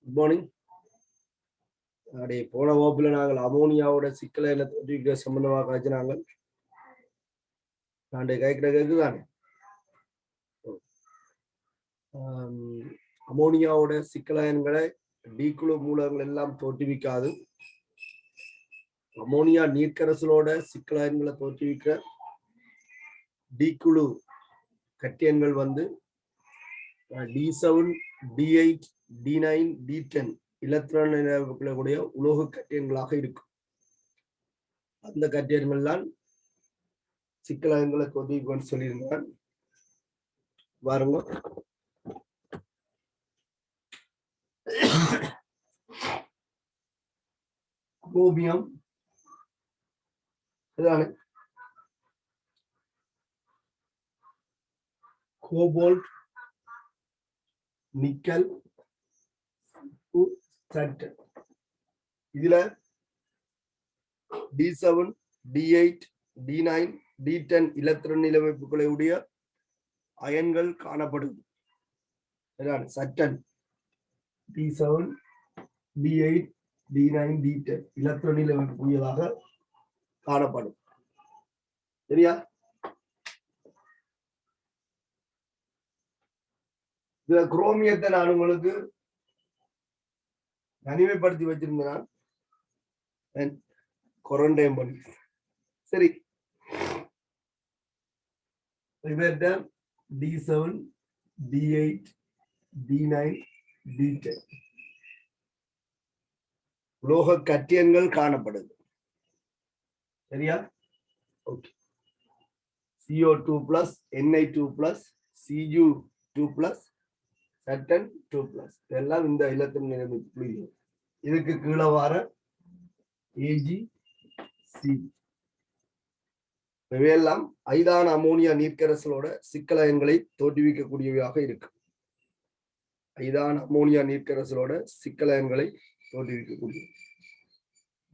Good morning. அப்படி போன வகுப்புல நாங்கள் அமோனியாவோட சிக்கலை என்ன தோற்றுவிக்க சம்பந்தமாக காய்ச்சினாங்க. நான் கேட்கிற கேக்குதானே? அமோனியாவோட சிக்கலாயன்களை டீக்குழு மூலங்கள் எல்லாம் தோற்றுவிக்காது. அமோனியா நீர்க்கரசலோட சிக்கலாயன்களை தோற்றுவிக்க டீக்குழு கட்டியன்கள் வந்து D7, D8, D9, D10 இலத்திரன் கூடிய உலோக கட்டியன்களாக இருக்கும். அந்த கட்டியன்கள் தான் சிக்கலாயன்களை தோற்றுவிக்கணும்னு சொல்லியிருந்தார். பாருங்க, குரோமியம், கோபால்ட், நிக்கல், இதுல D7, D8, D9, D10 இலத்திரன் நிலமைப்புகளை உடைய அயன்கள் காணப்படுது. சட்டன் D7, D8, D9, D10 இலத்திரன் நிலமைப்புக்கூடியதாக காணப்படும். சரியா? இந்த குரோமியத்தை நான் உங்களுக்கு தனிமைப்படுத்தி வச்சிருந்தேன். குவாரண்டைன் பண்ணி. சரி, இவர்கிட்ட D7, D8, D9, D10 உலோக கட்டியன்கள் காணப்படுது. சரியா? Okay. CO2+, Na2+, Cu2+, Saturn 2+, இதெல்லாம் இந்த இலத்திரன் நிலைமைப்பு. இதுக்கு கீழே வர AgC இவையெல்லாம் ஐதான அமோனியா நீர்க்கரசலோட சிக்கலாயன்களை தோற்றுவிக்கக்கூடியவையாக இருக்கு. ஐதான அமோனியா நீர்க்கரசலோட சிக்கலாயன்களை தோற்றுவிக்கக்கூடிய.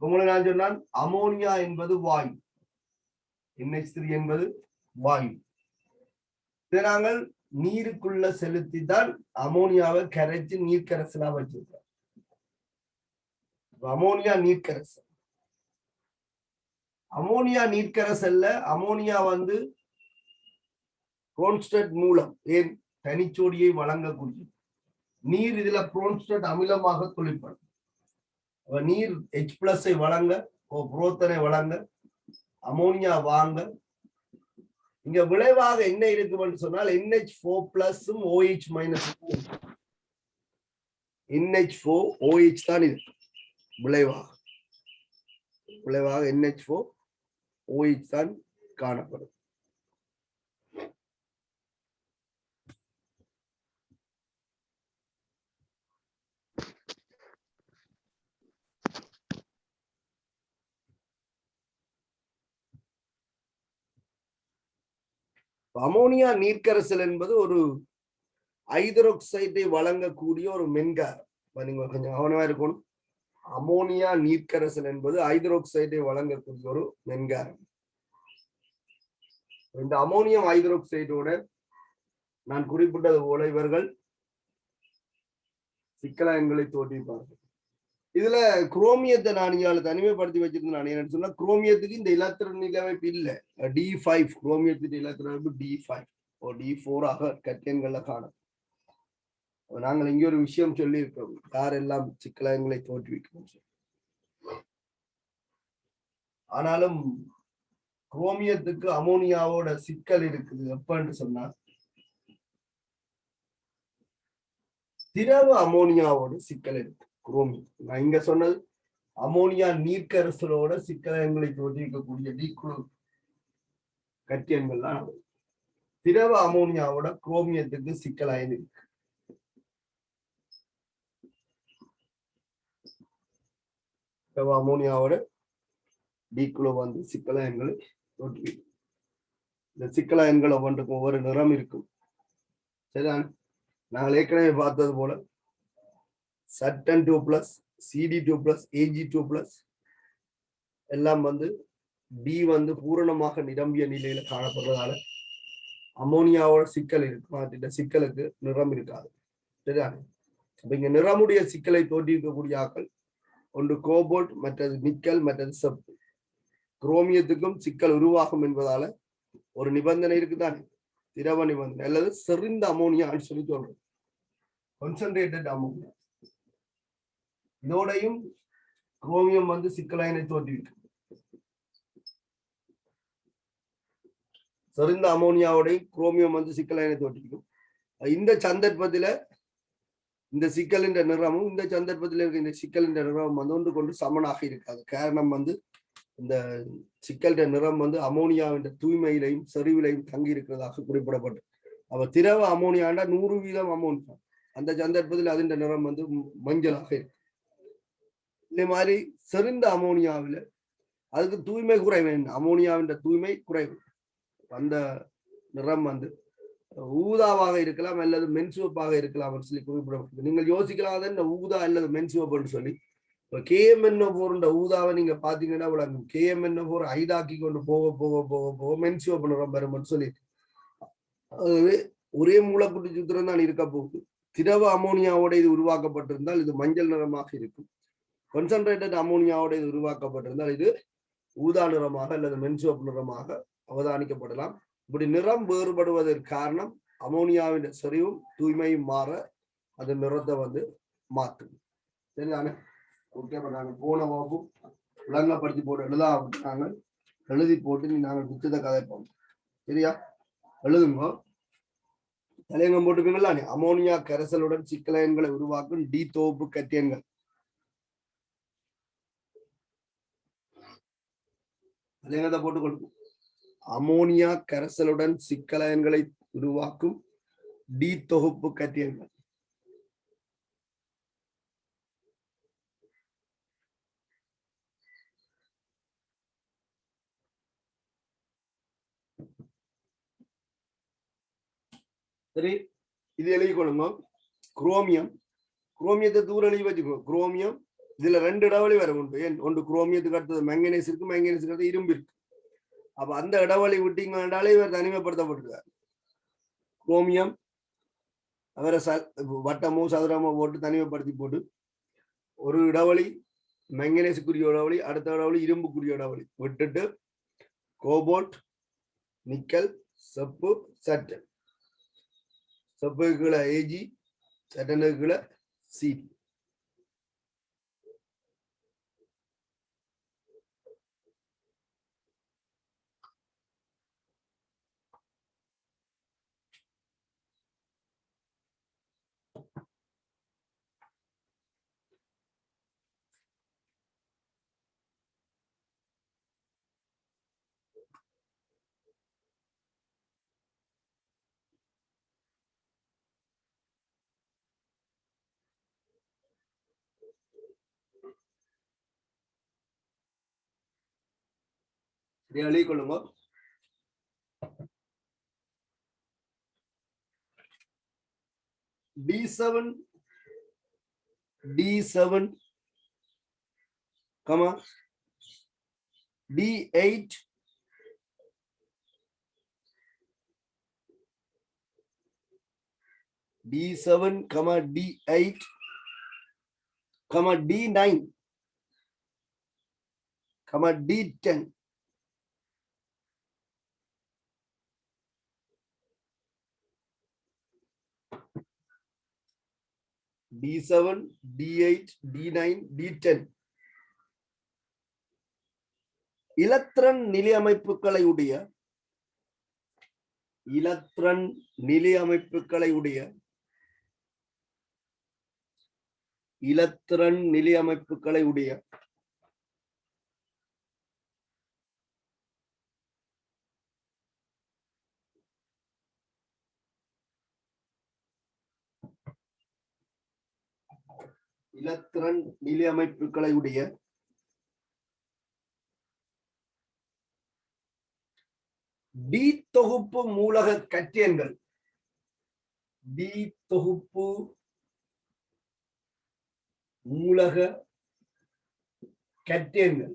உங்களை நான் சொன்னால் அமோனியா என்பது வாயு, NH3 என்பது வாயு. இதை நாங்கள் நீருக்குள்ள செலுத்தி தான் அமோனியாவை கரைச்சு நீர்க்கரசலா வச்சிருக்கோம். அமோனியா நீர்க்கரசல், அமோனியா நீர்க்கரசல்ல அமோனியா வந்து புரோன்ஸ்டேட் மூலம் ஏன் தனிச்சோடியை வழங்கக்கூடிய நீர் இதுல புரோன்ஸ்டேட் அமிலமாக தொழிற்படும். நீர் H+ வழங்க, புரோத்தனை வழங்க, அமோனியா வாங்க. இங்க விளைவாக என்ன இருக்குன்னு சொன்னால் NH4+ OH- NH4OH தான் இருக்கு. விளைவாக NH4OH தான் காணப்படும். அமோனியா நீர்க்கரசல் என்பது ஒரு ஹைட்ரோக்சைடை வழங்கக்கூடிய ஒரு மென்காரம். நீங்க கொஞ்சம் கவனமா இருக்கணும். அமோனியா நீர்க்கரசல் என்பது ஹைட்ரோக்சைடை வழங்கக்கூடிய ஒரு மென்காரம். இந்த அமோனியம் ஹைட்ரோக்சைடோட நான் குறிப்பிட்டது போல இவர்கள் சிக்கலாயன்களை தோற்றுவிப்பார்கள். இதுல குரோமியத்தை நான் இங்கால தனிமைப்படுத்தி வச்சிருந்தேன். நான் என்ன சொன்னா, குரோமியத்துக்கு இந்த இலத்திரன் நிலமைப்பு இல்லை. D5 குரோமியத்துக்கு இலத்திரன் D5 D4 ஆக கட்டியன்கள்ல காணும். நாங்கள் இங்க ஒரு விஷயம் சொல்லி இருக்கோம், யாரெல்லாம் சிக்கலாயன்களை தோற்றுவிக்கணும். ஆனாலும் குரோமியத்துக்கு அமோனியாவோட சிக்கல் இருக்குது. எப்பன்னு சொன்னா, திரவ அமோனியாவோட சிக்கல் இருக்கு குரோமியம். நான் இங்க சொன்னது அமோனியா நீர்க்கரசலோட சிக்கலாயன்களை தோற்றுவிக்கக்கூடிய டீக்குழு கட்டியன்கள்லாம். திரவ அமோனியாவோட குரோமியத்துக்கு சிக்கலாயன் இருக்கு. திரவ அமோனியாவோட டீக்குழு வந்து சிக்கலாயன்களை தோற்றுவிக்கும். இந்த சிக்கலாயன்கள் ஒவ்வொன்றுக்கும் ஒவ்வொரு நிறம் இருக்கும். சரிதான்? நாங்கள் ஏற்கனவே பார்த்தது போல Saturn 2+, CD2+, Ag2+ எல்லாம் வந்து D வந்து பூரணமாக நிரம்பிய நிலையில காணப்படுறதால அமோனியாவோட சிக்கல் இருக்கு. சிக்கலுக்கு நிறம் இருக்காது. சரிதானே? இங்க நிறமுடைய சிக்கலை தோற்றிருக்கக்கூடிய ஆக்கள் ஒன்று கோபோல்ட், மற்றது நிக்கல், மற்றது செப்பு. குரோமியத்துக்கும் சிக்கல் உருவாகும் என்பதால ஒரு நிபந்தனை இருக்குதானே, திரவ நிபந்தனை அல்லது செறிந்த அமோனியான்னு சொல்லி சொல்றோம், கான்சென்ட்ரேட்டட் அமோனியா. இதோடையும் குரோமியம் சிக்கலாயினை தோற்றிருக்கு. செறிந்த அமோனியாவோடையும் குரோமியம் சிக்கலாயினை தோற்றிருக்கும். இந்த சந்தர்ப்பத்துல இந்த சிக்கலின் நிறமும் இந்த சந்தர்ப்பத்தில் இருக்க இந்த சிக்கலின் நிறமும் ஒன்று கொண்டு சமனாக இருக்காது. காரணம் இந்த சிக்கல் நிறம் அமோனியாவின் தூய்மையிலையும் செறிவிலையும் தங்கி இருக்கிறதாக குறிப்பிடப்பட்டு, அவ திரவ அமோனியாண்டா 100% அமோனியா, அந்த சந்தர்ப்பத்தில் அதன் நிறம் மஞ்சளாக இருக்கு. இதே மாதிரி செறிந்த அமோனியாவில அதுக்கு தூய்மை குறைவு, அமோனியாவின் தூய்மை குறைவு, அந்த நிறம் ஊதாவாக இருக்கலாம் அல்லது மென்சிவப்பாக இருக்கலாம் சொல்லி குறிப்பிடப்பட்டது. நீங்கள் யோசிக்கலாம் இந்த ஊதா அல்லது மென்சிவப்புன்னு சொல்லி. இப்போ KMnO4 ஊதாவை நீங்க பாத்தீங்கன்னா விளங்கும். KMnO4 ஐதாக்கி கொண்டு போக போக போக போக மென்சிவப்பு நிறம் வரும்னு சொல்லி. ஆகவே ஒரே மூலக்கூட்டு சூத்திரம் தான் இருக்க போகுது. திரவ அமோனியாவோட இது உருவாக்கப்பட்டிருந்தால் இது மஞ்சள் நிறமாக இருக்கும். கான்சென்ட்ரேட்டட் அமோனியாவோட இது உருவாக்கப்பட்டிருந்தால் இது ஊதா நிறமாக அல்லது மென்சிவப்பு நிறமாக அவதானிக்கப்படலாம். இப்படி நிறம் வேறுபடுவதற்கு காரணம் அமோனியாவின் செறிவும் தூய்மையும் மாற அது நிறத்தை மாற்றும். சரிதானே? ஓகே, நாங்கள் போன வகுப்பும் விளங்கப்படுத்தி போட்டு எழுதாங்க, எழுதி போட்டு நாங்கள் புத்தகத்தை கதைப்போம். சரியா? எழுதுங்க, தலையங்கம் போட்டுப்பீங்களா? அமோனியா கரைசலுடன் சிக்கலயன்களை உருவாக்கும் டி தொகுப்பு கட்டியன்கள். தலையங்கத்தை போட்டுக் கொடுக்கும். அமோனியா கரைசலுடன் சிக்கலயன்களை உருவாக்கும் டி தொகுப்பு கட்டியன்கள். சரி, இது எழுதி கொள்ளுங்க. குரோமியம், குரோமியத்தை தூர எழுதி வச்சுக்கோ. குரோமியம் இதுல 2 இடைவெளி வர உண்டு. ஒன்று குரோமியத்துக்கு அடுத்தது மேங்கனீஸ் இருக்கு, மேங்கனீஸுக்கு அடுத்து இரும்பு இருக்கு. அப்ப அந்த இடைவெளி விட்டீங்கன்னாலே இவர் தனிமைப்படுத்தப்பட்டிருக்கார். குரோமியம் அவரை வட்டமோ சதுரமோ போட்டு தனிமைப்படுத்தி போட்டு ஒரு இடைவெளி மேங்கனீஸுக்குரிய இடைவெளி, அடுத்த இடைவெளி இரும்புக்குரிய இடைவெளி விட்டுட்டு கோபால்ட், நிக்கல், செப்பு, சட்டன். செப்புக்குள்ள AG, சட்டனுக்குள்ள CD. எழுதி கொள்ளுங்க. D7, D7, D8, D7, D8, D9, D10. D7, D8, D9, D10. இலத்திரன் நிலையமைப்புகளை உடைய இலத்திரன் நிலையமைப்புகளை உடைய இலத்திரன் நிலையமைப்புகளை உடைய இலத்திரன் நிலையமைப்புகளை உடைய டி தொகுப்பு மூலக கட்டியன்கள். டி தொகுப்பு மூலக கட்டியன்கள்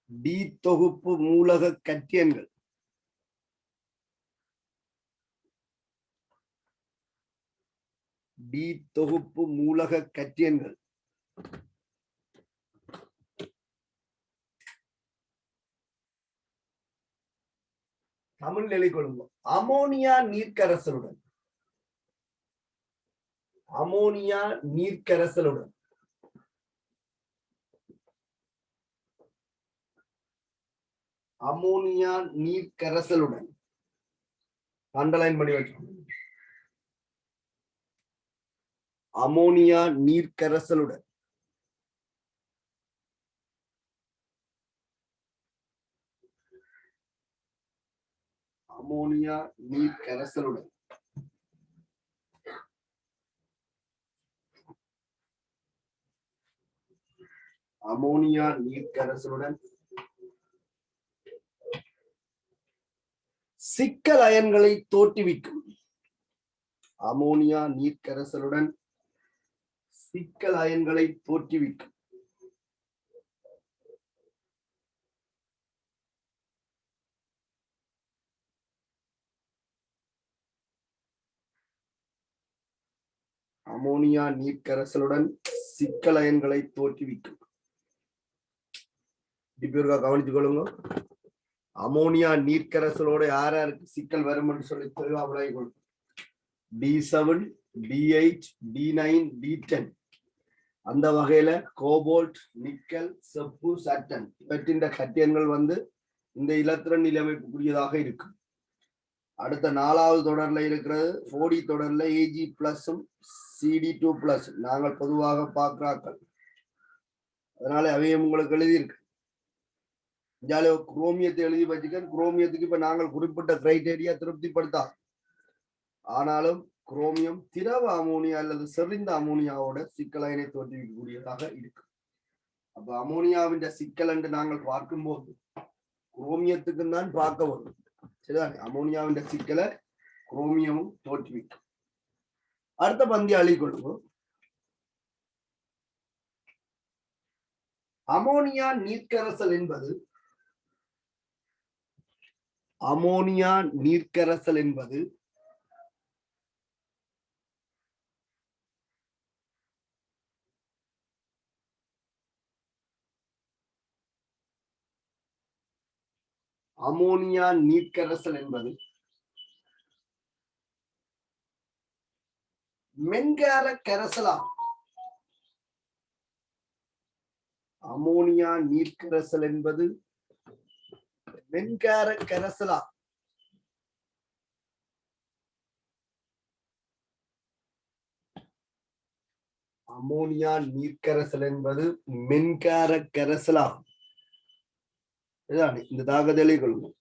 டி தொகுப்பு மூலக கட்டியன்கள் டி தொகுப்பு மூலக கட்டியன்கள். தமிழ் எழுதிக்கொள்ளுங்க. அமோனியா நீர்க்கரசலுடன் அமோனியா நீர்க்கரசலுடன் அமோனியா நீர்க்கரசலுடன் அண்டர்லைன் பண்ணி வச்சுக்கோங்க. அமோனியா நீர்க்கரசலுடன் அமோனியா நீர்க்கரசலுடன் அமோனியா நீர்க்கரசலுடன் சிக்கல் அயன்களை தோற்றுவிக்கும். அமோனியா நீர்க்கரசலுடன் சிக்கல் அயன்களை தோற்றுவிக்கும். அமோனியா நீர்க்கரசலுடன் சிக்கல் அயன்களை தோற்றுவிக்கும். கவனித்துக் கொள்ளுங்க. அமோனியா நீர்க்கரசலோட யார் யாருக்கு சிக்கல் வரும் என்று சொல்லி தெளிவாக D7, D8, D9, D10. அந்த வகையில கோபால்ட், நிக்கல், செப்பு, சட்டன் இவற்றின் கட்டியன்கள் இந்த இலத்திரன் நிலைமைப்புக்குரியதாக இருக்கும். அடுத்த 4வது தொடர்ல இருக்கிறது 4D தொடர்ல AG பிளஸும் CD2+. நாங்கள் பொதுவாக பார்க்கிறார்கள், அதனால அவையும் உங்களுக்கு எழுதியிருக்கு. குரோமியத்தை எழுதி வச்சுக்க. குரோமியத்துக்கு இப்ப நாங்கள் குறிப்பிட்ட கிரைட்டேரியா திருப்திப்படுத்தா, ஆனாலும் குரோமியம் திரவ அமோனியா அல்லது செறிந்த அமோனியாவோட சிக்கலைனை தோற்றுவிக்கக்கூடியதாக இருக்கு. அப்ப அமோனியாவின் சிக்கல் என்று நாங்கள் பார்க்கும்போது குரோமியத்துக்கு தான் பார்க்க வரும். சரிதான், அமோனியாவின் சிக்கலை குரோமியமும் தோற்றுவிக்கும். அடுத்த பந்தி அழிக்கொள்வோம். அமோனியா நீர்க்கரசல் என்பது அமோனியா நீர்க்கரசல் என்பது அமோனியா நீர்க்கரசல் என்பது மென்கார கரைசலாகும். அமோனியா நீர்க்கரசல் என்பது மென்கார கரைசலாகும். அமோனியா நீர்க்கரசல் என்பது மென்கார கரைசலாகும். இந்த தாக்கத்தை கொள்ளும்.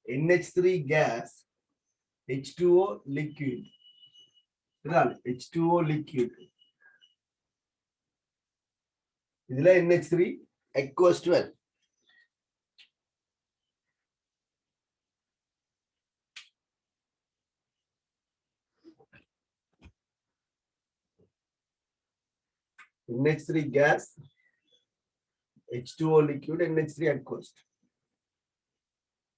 NH3 case, H2O liquid. H2O liquid. இதுல NH3 aqueous 12. NH3 gas, H2O liquid, NH3 aqueous.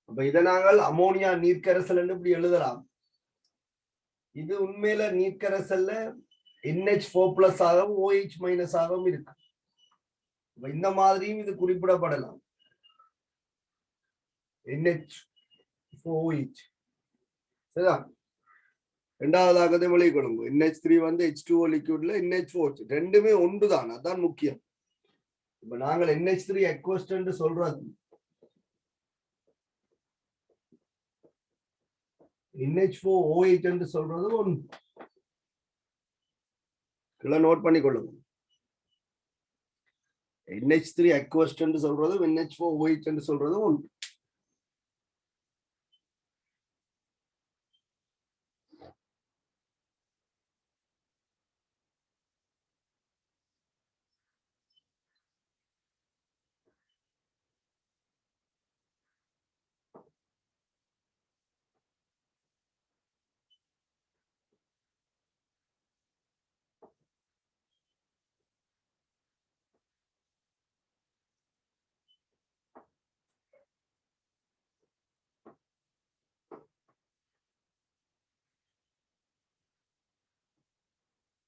அப்ப இதை நாங்கள் அமோனியா நீர்க்கரசல் என்று இப்படி எழுதலாம். இது உண்மையில நீர்க்கரசல்ல NH4+ ஆகவும் OH- ஆகவும் இருக்கு. இந்த மாதிரியும் இது குறிப்பிடப்படலாம். NH4OH. சரிதான். இரண்டாவதாக விளைக்கொள்ளுங்க. NH3 H2O liquidல NH4OH ரெண்டுமே ஒன்றுதான், அதான் முக்கியம். இப்ப நாங்கள் NH3 aqueous என்று சொல்றது NH4OH என்று சொல்றது ஒன்று. நோட் பண்ணிக்கொள்ளுங்க. NH3 aqueous என்று சொல்றது NH4OH என்று சொல்றது ஒன்று.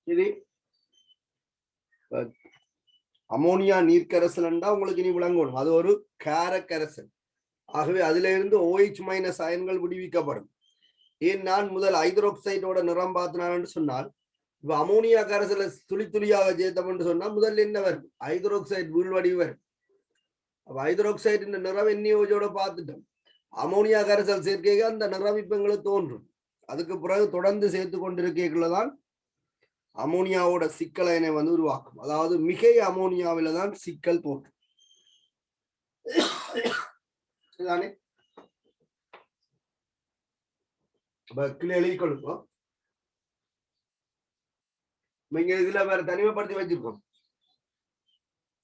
சரி, அமோனியா நீர்க்கரசல் என்றா உங்களுக்கு இனி விளங்கணும், அது ஒரு காரக்கரசல். ஆகவே அதுல இருந்து OH மைனஸ் அயன்கள் விடுவிக்கப்படும். ஏன் நான் முதல் ஹைட்ரோக்சைடோட நிறம் பார்த்தனான்னு சொன்னால், இப்ப அமோனியா கரைசல துளி துளியாக சேர்த்தோம்னு சொன்னா முதல்ல என்ன வரும், ஹைட்ரோக்சைடு வீழ்வடி வரும். அப்ப ஹைட்ரோக்சைடு நிறம் NaOH பார்த்துட்டோம். அமோனியா கரைசல் சேர்க்கைக்கு அந்த நிறம் இப்ப எங்களுக்கு தோன்றும். அதுக்கு பிறகு தொடர்ந்து சேர்த்து கொண்டிருக்கக்குள்ளதான் அமோனியாவோட சிக்கல் அயனை வந்து உருவாக்கும். அதாவது மிகை அமோனியாவில தான் சிக்கல் தோன்றும். சரிதானே? எழுதி கொடுப்போம். நீங்க இதுல வேற தனிமைப்படுத்தி வச்சிருக்கோம்.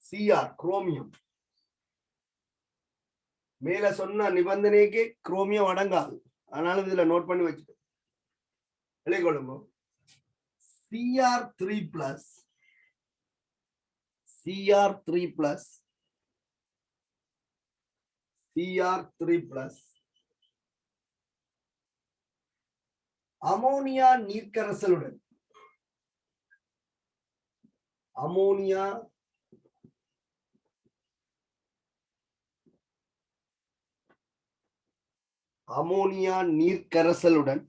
Cr chromium. மேல சொன்ன நிபந்தனைக்கு குரோமியம் அடங்காது. ஆனாலும் இதுல நோட் பண்ணி வச்சுக்கோ. எழுதி கொள்ளுங்க. Cr3 plus Cr3 plus Cr3 plus ammonia நீர்க்கரசலுடன் அமோனியா அமோனியா நீர்க்கரசலுடன்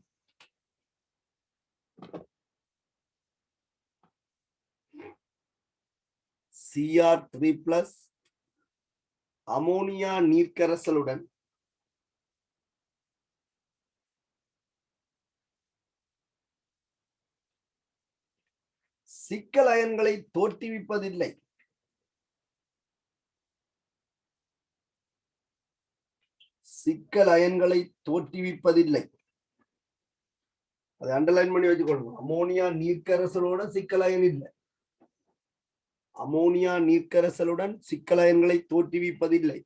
Cr3 plus அமோனியா நீர்க்கரசலுடன் சிக்கல் அயன்களை தோற்றுவிப்பதில்லை. சிக்கல் அயன்களை தோற்றுவிப்பதில்லை. அதை அண்டர்லைன் பண்ணி வச்சுக்கொள்ளுங்க. அமோனியா நீர்க்கரசலோட சிக்கல் அயன் இல்லை. அமோனியா நீர்க்கரசலுடன் சிக்கல் அயன்களை தோற்றுவிப்பதில்லை.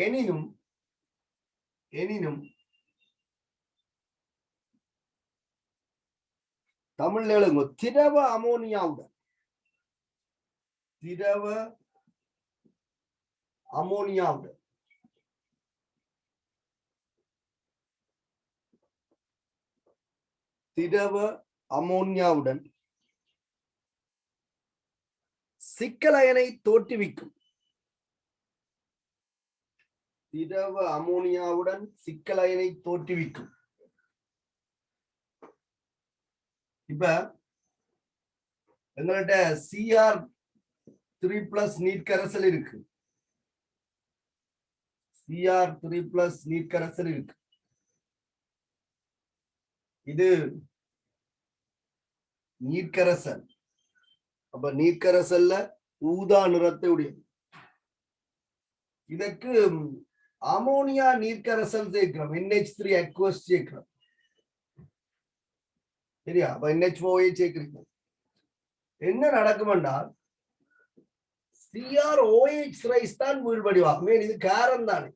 எனினும் தமிழ்ல எழுதுங்க. திரவ அமோனியாவுடன் திரவ அமோனியாவுடன் திரவ அமோனியாவுடன் சிக்கலயனை தோற்றுவிக்கும். திரவ அமோனியாவுடன் சிக்கலயனை தோற்றுவிக்கும். இப்ப எங்கள்கிட்ட Cr3+ நீர்க்கரசல் இருக்கு. Cr3+ நீர்க்கரசல் இருக்கு. இது நீர்க்கரசல். அப்ப நீர்க்கரசல்ல ஊதா நிறத்தை உடையது. இதற்கு அமோனியா நீர்க்கரசல் சேர்க்கிறோம். NH3 அக்வஸ் சேர்க்கிறோம். சரியா? அப்ப NH4 சேர்க்கிறீங்க. என்ன நடக்கும் என்றால் CrOH ரைஸ் தான் வீழ்வடிவாகும். இது காரம் தானே,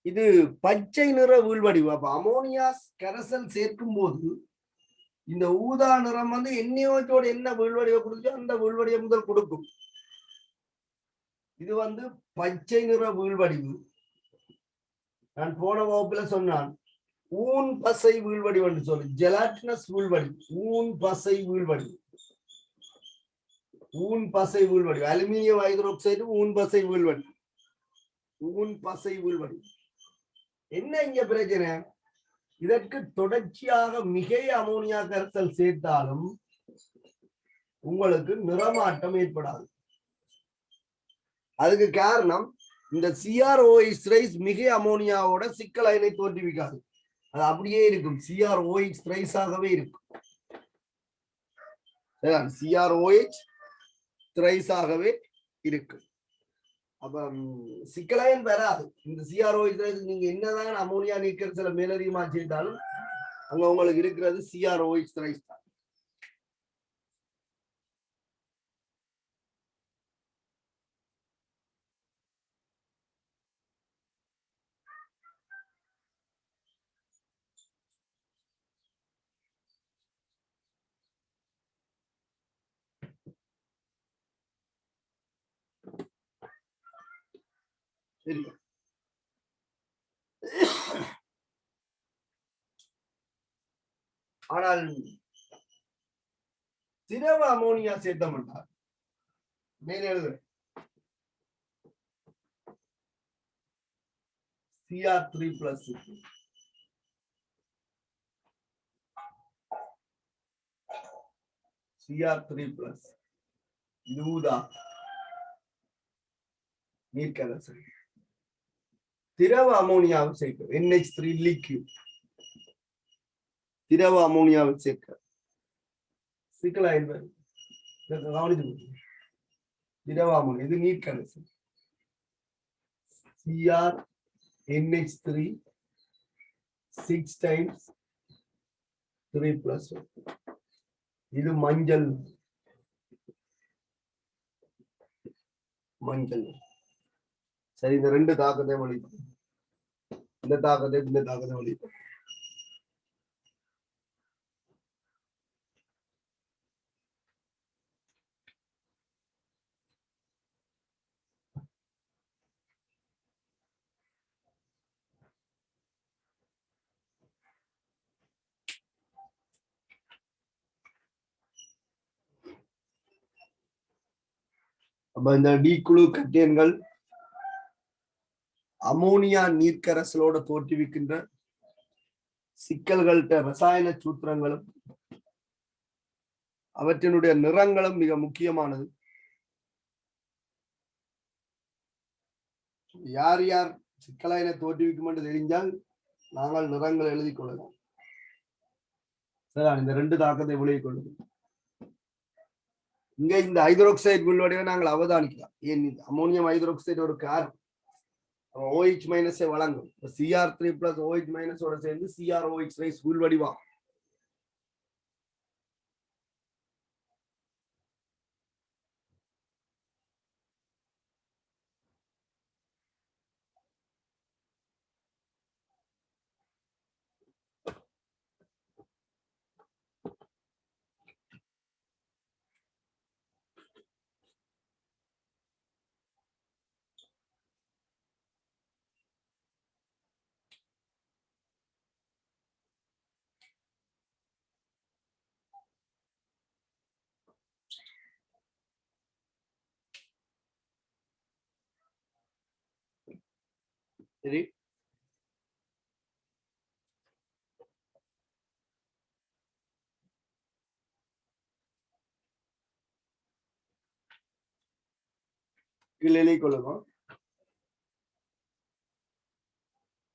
இது பச்சை நிற வீழ்வடிவு. அப்ப அமோனியா கரைசல் சேர்க்கும் போது இந்த ஊதா நிறம் வந்து NaOH என்ன வீழ்வடிவை கொடுத்தோ அந்த வீழ்வடிவை முதல் கொடுக்கும். இது வந்து பச்சை நிற வீழ்வடிவு. நான் போன வகுப்புல சொன்னான் ஊன் பசை வீழ்வடிவு என்று சொல்லி, ஜெலாட்டினஸ் வீழ்வடிவு, ஊன் பசை வீழ்வடிவு, ஊன் பசை வீழ்வடிவு. அலுமினியம் ஹைட்ரோக்சைடு ஊன் பசை வீழ்வடிவு, ஊன் பசை வீழ்வடிவு. என்ன இங்க பிரச்சனை? இதற்கு தொடர்ச்சியாக மிகை அமோனியா கரைசல் சேர்த்தாலும் உங்களுக்கு நிறமாட்டம் ஏற்படாது. அதுக்கு காரணம் இந்த CrOH ரைஸ் மிகை அமோனியாவோட சிக்கல் அயனை தோற்றுவிக்காது. அது அப்படியே இருக்கும், CrOH ரைஸாகவே இருக்கும். CrOH ரைஸாகவே இருக்கு. அப்ப சிக்கல் அயன் வராது. இந்த CrOH ரைஸ் நீங்க என்னதான் அமோனியா நீர்க்கரசலை மேலதிகமா சேர்த்தாலும் அங்க உங்களுக்கு இருக்கிறது CrOH ரைஸ் தான். சரி, ஆனால் திரவ அமோனியா சேர்த்தோம்னா மேலே எழுதுறேன் Cr3+ Cr3+ இதுதான் நீர் கரைசல். திரவ அமோனியாவை சேர்க்க NH3 லிக்விட் திரவ அமோனியாவை சேர்க்க சிக்கலா கவனித்து திரவ அமோனியா இது நீர் கரைசல் CrNH3 6 times 3+1 இது மஞ்சள் மஞ்சள். சரி, இந்த ரெண்டு தாக்கத்தை வலிக்கும், இந்த தாக்கத்தை வலிக்கும். அப்ப இந்த டி குழு கட்டியன்கள் அமோனியா நீர்க்கரசலோட தோற்றுவிக்கின்ற சிக்கல்கள்ட்ட ரசாயன சூத்திரங்களும் அவற்றினுடைய நிறங்களும் மிக முக்கியமானது. யார் யார் சிக்கலாயினை தோற்றுவிக்கும் என்று தெரிஞ்சால் நாங்கள் நிறங்களை எழுதி கொள்ளலாம். இந்த ரெண்டு தாக்கத்தை விலகிக் கொள்ளுங்கள். இங்க இந்த ஹைட்ரோக்சைடு வில்வடிவை நாங்கள் அவதானிக்கலாம். ஏன் அமோனியம் ஹைட்ரோக்சைடு ஒரு காரம் OH- வழங்கும். Cr3+ OH- ஓட சேர்ந்து CrOH ரைஸ் உள்வடிவா. சரி, எழுதிக் கொள்ளுவோம்.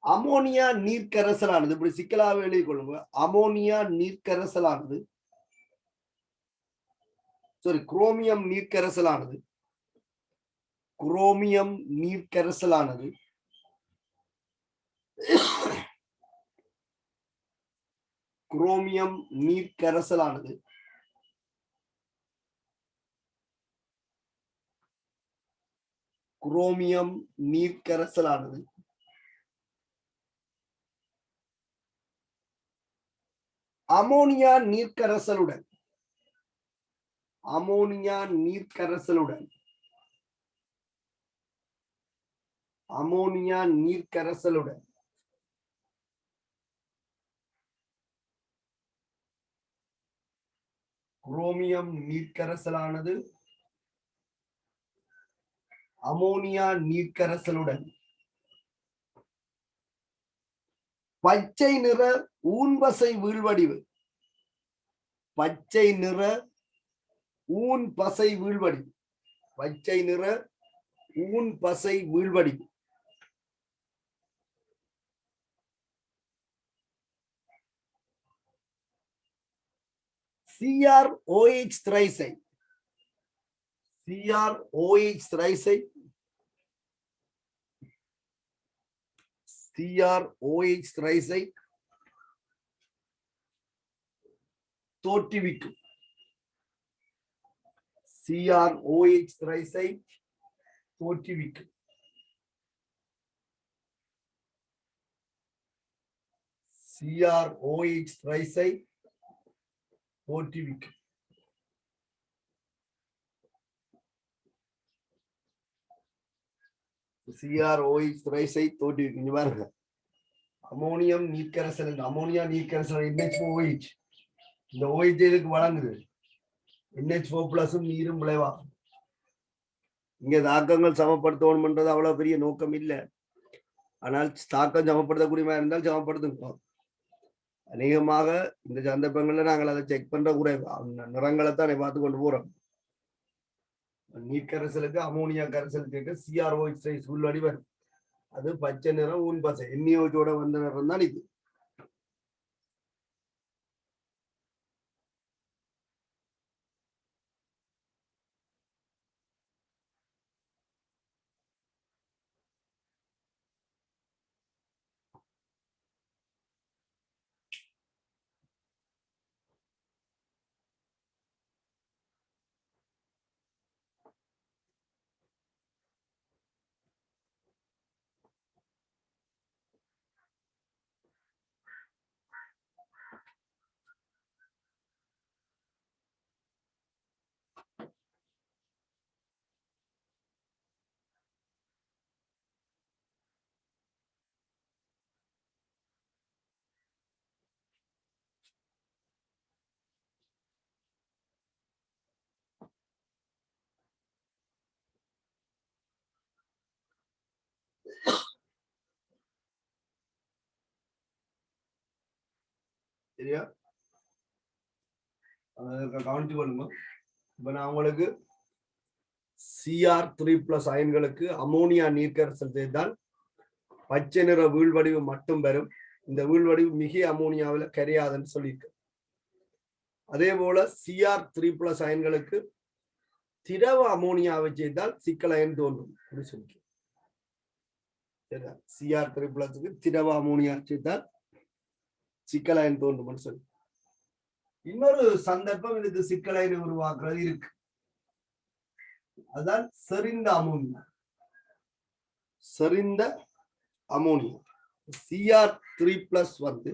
அமோனியா நீர்க்கரசலானது, இப்படி சிக்கலாக எழுதிக் கொள்ளுங்க. அமோனியா நீர்க்கரசலானது குரோமியம் நீர்க்கரசலானது அமோனியா நீர்க்கரசலுடன் குரோமியம் நீர்க்கரசலானது அமோனியா நீர்க்கரசலுடன் பச்சை நிற ஊன்பசை வீழ்வடிவு CrOH thrice தோற்றுவிக்கும். CrOH thrice தோற்றுவிக்கும். CrOH thrice தோற்றுவிக்கும். CrOH thrice தோற்றுவிக்கும். பாருங்க, அமோனியம் நீர்க்கரசல், அமோனியா நீர்க்கரசல் NH4OH இந்த OH வழங்குது NH4+ நீரும் விளைவா. இங்க தாக்கங்கள் சமப்படுத்தணும்ன்றது அவ்வளவு பெரிய நோக்கம் இல்லை. ஆனால் தாக்கம் சமப்படுத்தக்கூடிய இருந்தால் சமப்படுத்துங்க. அநேகமாக இந்த சந்தர்ப்பங்கள்ல நாங்கள் அதை செக் பண்ற குறைவு நிறங்களை தான் பார்த்து கொண்டு போறோம். நீர் கரைசலுக்கு அமோனியா கரைசலுக்கு CrOH உள்வடி வரும். அது பச்சை நிறம் ஊன் பசை NaOH வந்த நிறம் தான் இது. சரியா? கவனிச்சு கொள்ளுங்க. இப்ப நான் உங்களுக்கு Cr3+ அயன்களுக்கு அமோனியா நீர்க்கரைசல் செய்தால் பச்சை நிற வீழ்வடிவு மட்டும் பெறும். இந்த வீழ்வடிவு மிக அமோனியாவில் கரையாதுன்னு சொல்லியிருக்கு. அதே போல Cr3+ அயன்களுக்கு திரவ அமோனியாவை செய்தால் சிக்கல் அயன் தோன்றும் அப்படின்னு சொல்லி. Cr3+க்கு திரவ அமோனியா செய்தால் சிக்கல் அயன் தோன்றும் சொல்லி. இன்னொரு சந்தர்ப்பம் இதுக்கு சிக்கல் அயனை உருவாக்குறது இருக்கு. அதுதான் செறிந்த அமோனியா. செறிந்த அமோனியா Cr3+ வந்து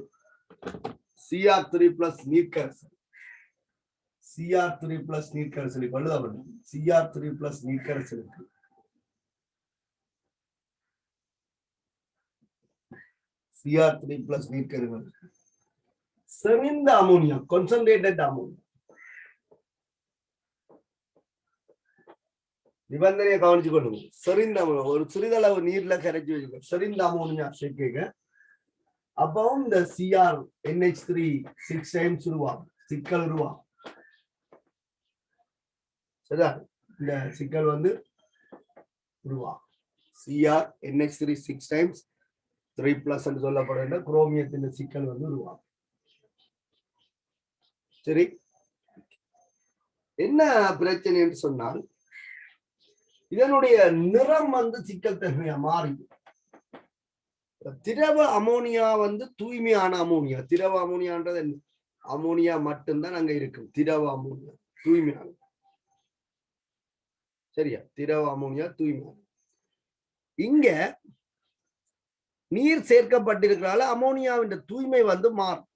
Cr3+ நீர்க்கரைசல். Cr3+ நீர்க்கரைசல் எழுதப்படும். Cr3+ நீர்க்கரைசலுக்கு Cr3+ நீர்க்கரைசல் செறிந்த அமோனியா, கான்சன்ட்ரேட்டட் அமோனியா. நிபந்தனையை கவனிச்சு கொள்ளுங்க. செறிந்த ஒரு சிறிதளவு நீர்ல கரைச்சி வச்சுக்க செறிந்த அமோனியா சேர்க்க அப்பவும் இந்த CrNH3 6 டைம்ஸ் உருவாகும், சிக்கல் உருவாகும். சரியா? இந்த சிக்கல் வந்து உருவாகும். CrNH3 6 டைம்ஸ் 3+ என்று சொல்லப்படுகின்ற குரோமியத்தின் சிக்கல் வந்து உருவாகும். சரி, என்ன பிரச்சனை என்று சொன்னால் இதனுடைய நிறம் வந்து சிக்கல் தன்மையா மாறி. திரவ அமோனியா வந்து தூய்மையான அமோனியா. திரவ அமோனியான்றது அமோனியா மட்டும்தான் அங்க இருக்கும். திரவ அமோனியா தூய்மையான. சரியா? திரவ அமோனியா தூய்மையான. இங்க நீர் சேர்க்கப்பட்டிருக்கிறால அமோனியாவின் தூய்மை வந்து மாறும்.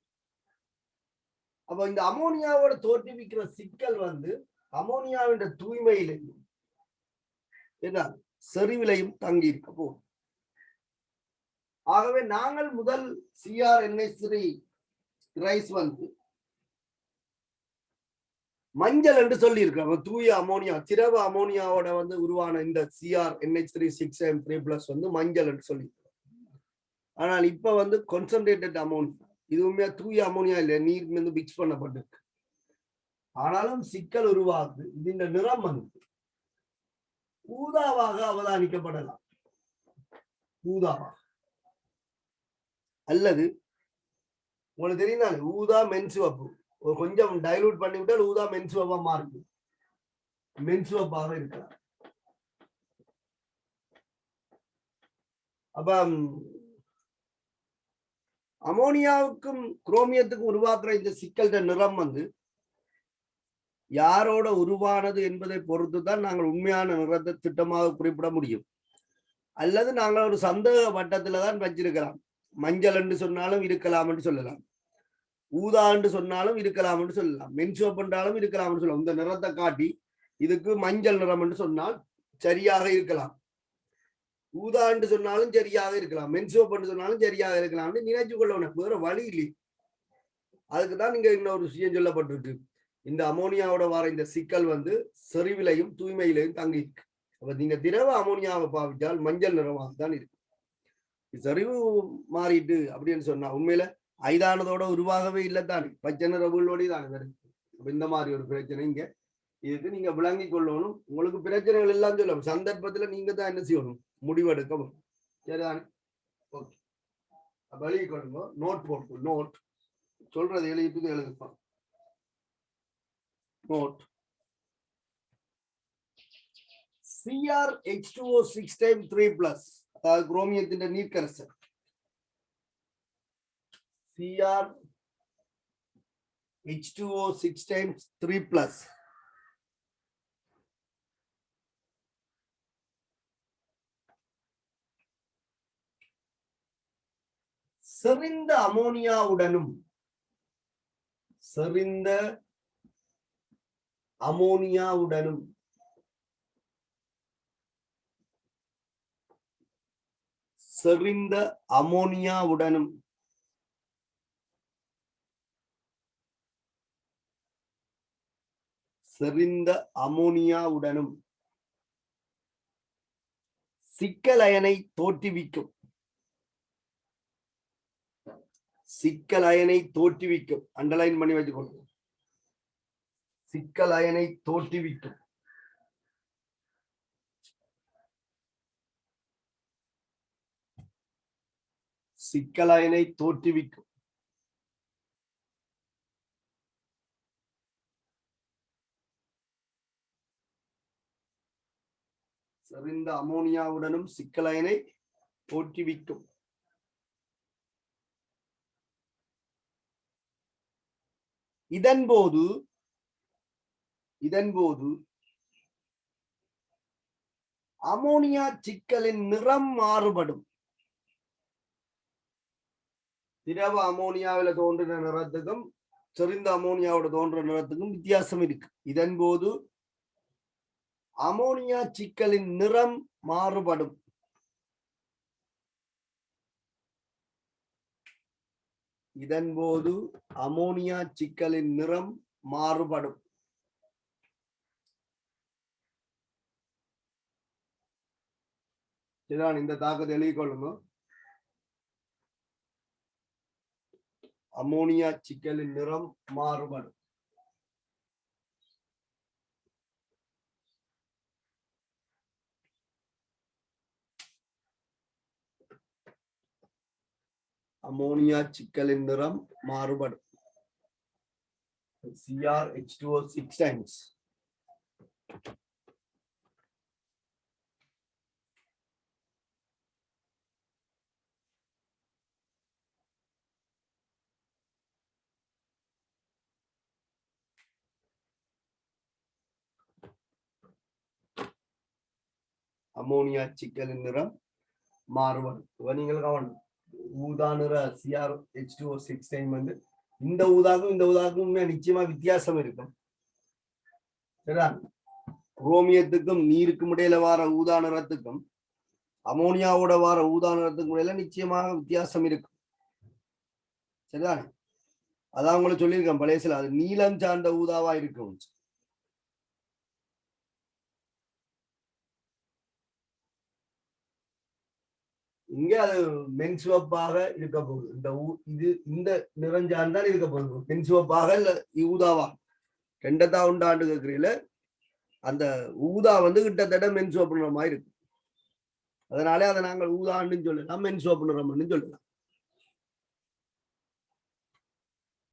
அப்ப இந்த அமோனியாவோட தோற்றுவிக்கிற சிக்கல் வந்து அமோனியாவின் தூய்மையிலையும் செறிவிலையும் தங்கி இருக்க போகும். ஆகவே நாங்கள் முதல் CrNH3 ரைஸ் வந்து மஞ்சள் என்று சொல்லி இருக்கிறோம். தூய அமோனியா திரவ அமோனியாவோட வந்து உருவான இந்த CrNH3 6 வந்து மஞ்சள் என்று சொல்லி. ஆனால் இப்ப வந்து கான்சன்ட்ரேட்டட் அமோனியா, இது உண்மையா தூய அமோனியா இல்லை, நீர் வந்து மிக்ஸ் பண்ணப்பட்டிருக்கு. ஆனாலும் சிக்கல் உருவாகுது. இந்த நிறம் வந்து ஊதாவாக அவதானிக்கப்படலாம். ஊதாவாக அல்லது உங்களுக்கு தெரியுதானே ஊதா மென்சிவப்பு கொஞ்சம் டைலூட் பண்ணி விட்டால் ஊதா மென்சிவப்பா மாறுது. மென்சிவப்பாக இருக்கலாம். அப்ப அமோனியாவுக்கும் குரோமியத்துக்கும் உருவாக்குற இந்த சிக்கல் நிறம் வந்து யாரோட உருவானது என்பதை பொறுத்துதான் நாங்கள் உண்மையான நிறத்தை திட்டமாக குறிப்பிட முடியும். அல்லது நாங்கள் ஒரு சந்தேக வட்டத்துல தான் வச்சிருக்கலாம். மஞ்சள் என்று சொன்னாலும் இருக்கலாம் என்று சொல்லலாம், ஊதா என்று சொன்னாலும் இருக்கலாம் என்று சொல்லலாம், மென்சிவப் என்றாலும் இருக்கலாம் என்று சொல்லலாம். இந்த நிறத்தை காட்டி இதுக்கு மஞ்சள் நிறம் என்று சொன்னால் சரியாக இருக்கலாம், ஊதா என்று சொன்னாலும் சரியாக இருக்கலாம், மென்சிவப் என்று சொன்னாலும் சரியாக இருக்கலாம் நினைச்சு கொள்ளணும். வேற வழி இல்லை. அதுக்குதான் நீங்க இன்னொரு விஷயம் சொல்லப்பட்டிருக்கு. இந்த அமோனியாவோட வர இந்த சிக்கல் வந்து செறிவிலையும் தூய்மையிலையும் தங்கி இருக்கு. அப்ப நீங்க திரவ அமோனியாவை பாவிச்சால் மஞ்சள் நிறமாக தான் இருக்கு. செறிவு மாறிட்டு அப்படின்னு சொன்னா உண்மையில ஐதானதோட உருவாகவே இல்லைத்தானே, பச்சை நிற வீழ்வடி தானே வருது. இந்த மாதிரி ஒரு பிரச்சனை இங்க இதுக்கு நீங்க விளங்கி கொள்ளணும். உங்களுக்கு பிரச்சனைகள் எல்லாம் சொல்லணும், சந்தர்ப்பத்துல நீங்க தான் என்ன செய்யணும், முடிவெடுக்கணும். சரிதானே? ஓகே, வெளியே கொள்ளுங்க. நோட் போட்டு நோட் சொல்றது எழுதிட்டு எழுதுப்பான். நோட் CrH2O6 டைம் 3+, அதாவது குரோமியத்தின் நீர்க்கரசல். CrH2O6 times 3+. செறிந்த அமோனியாவுடனும் செறிந்த அமோனியாவுடனும் செறிந்த அமோனியாவுடனும் செறிந்த அமோனியாவுடனும் சிக்கல் அயனை தோற்றுவிக்கும். சிக்கல் அயனை தோற்றுவிக்கும். அண்டர்லைன் பண்ணி வச்சுக்கொள்ளுங்க. சிக்கல் அயனை தோற்றுவிக்கும். சிக்கல் அயனை தோற்றுவிக்கும். செறிந்த அமோனியாவுடனும் சிக்கல் அயனை தோற்றுவிக்கும். இதன்போது அமோனியா சிக்கலின் நிறம் மாறுபடும். திரவ அமோனியாவில தோன்றின நிறத்துக்கும் செறிந்த அமோனியாவோட தோன்ற நிறத்துக்கும் வித்தியாசம் இருக்கு. இதன்போது அமோனியா சிக்கலின் நிறம் மாறுபடும். இதன்போது அமோனியா சிக்கலின் நிறம் மாறுபடும். இதுதான் இந்த தாக்கத்தை எழுதிக் கொள்ளுங்க. அமோனியா சிக்கலின் நிறம் மாறுபடும். அமோனியா சிக்கலின் நிறம் மாறுபடும். CrH2O6 times. அமோனியா சிக்கலின் நிறம் மாறுபடும். நீங்கள் கவனம், ஊதா நிற CrH2O6 டைம் வந்து இந்த ஊதாக்கும் இந்த ஊதாக்கும் நிச்சயமா வித்தியாசம் இருக்கும். சரிதான்? குரோமியத்துக்கும் நீருக்கும் இடையில வார ஊதா நிறத்துக்கும் அமோனியாவோட வார ஊதா நிறத்துக்கும் இடையில நிச்சயமாக வித்தியாசம் இருக்கும். சரிதானே? அதான் உங்களை சொல்லியிருக்கேன் பழையசில, அது நீலம் சார்ந்த ஊதாவா இருக்கும். இங்க அது மென்சுவப்பாக இருக்க போகுது. இந்த நிறஞ்சான்தான் இருக்க போகுது. மென்சுவப்பாக இல்ல ஊதாவா ரெண்டதா உண்டாண்டு கேட்கறீங்கள, அந்த ஊதா வந்து கிட்டத்தட்ட மென்சுவப்பு நிறமா இருக்கு. அதனாலே அதை நாங்கள் ஊதாண்டுன்னு சொல்லலாம், மென்சுவப்பு நிறம்னு சொல்லலாம்.